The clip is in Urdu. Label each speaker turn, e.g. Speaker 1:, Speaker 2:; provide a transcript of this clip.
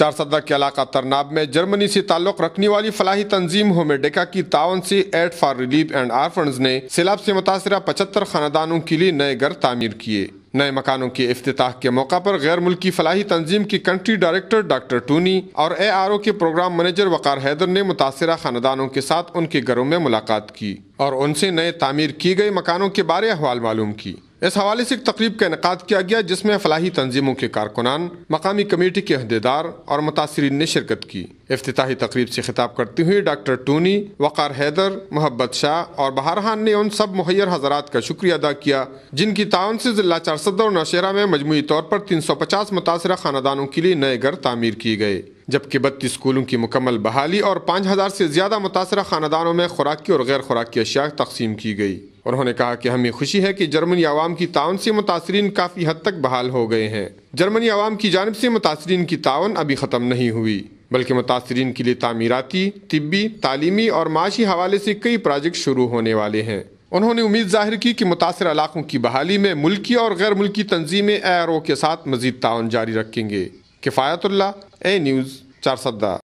Speaker 1: چارسدہ کے علاقہ ترناب میں جرمنی سے تعلق رکھنے والی فلاحی تنظیم ہومیڈیکا کی تعاون سے aid for relief and orphans نے سیلاب سے متاثرہ 75 خاندانوں کے لیے نئے گھر تعمیر کیے۔ نئے مکانوں کے افتتاح کے موقع پر غیر ملکی فلاحی تنظیم کی کنٹری ڈائریکٹر ڈاکٹر ٹونی اور ARO کے پروگرام منیجر وقار حیدر نے متاثرہ خاندانوں کے ساتھ ان کے گھروں میں ملاقات کی اور ان سے نئے تعمیر کی گئی مکانوں کے بارے احوال معلوم کی۔ اس حوالے سے ایک تقریب کا انعقاد کیا گیا جس میں فلاحی تنظیموں کے کارکنان، مقامی کمیٹی کے عہدیدار اور متاثرین نے شرکت کی۔ افتتاحی تقریب سے خطاب کرتے ہوئے ڈاکٹر ٹونی، وقار حیدر، محبت شاہ اور بہارحان نے ان سب مہیر حضرات کا شکریہ ادا کیا جن کی تعاون سے ضلع چارسدہ اور نوشہرہ میں مجموعی طور پر 350 متاثرہ خاندانوں کے لیے نئے گھر تعمیر کیے گئے، جبکہ 32 اسکولوں کی مکمل بحالی اور 5000 سے زیادہ متاثرہ خاندانوں میں خوراکی اور غیر خوراکی اشیاء تقسیم کی گئی۔ انہوں نے کہا کہ ہمیں خوشی ہے کہ جرمنی عوام کی تعاون سے متاثرین کافی حد تک بحال ہو گئے ہیں۔ جرمنی عوام کی جانب سے متاثرین کی تعاون ابھی ختم نہیں ہوئی، بلکہ متاثرین کے لیے تعمیراتی، طبی، تعلیمی اور معاشی حوالے سے کئی پروجیکٹ شروع ہونے والے ہیں۔ انہوں نے امید ظاہر کی کہ متاثرہ علاقوں کی بحالی میں ملکی اور غیر ملکی تنظیمیں ARO کے ساتھ مزید تعاون جاری رکھیں گے۔ کفایت اللہ، اے نیوز، چارسدہ۔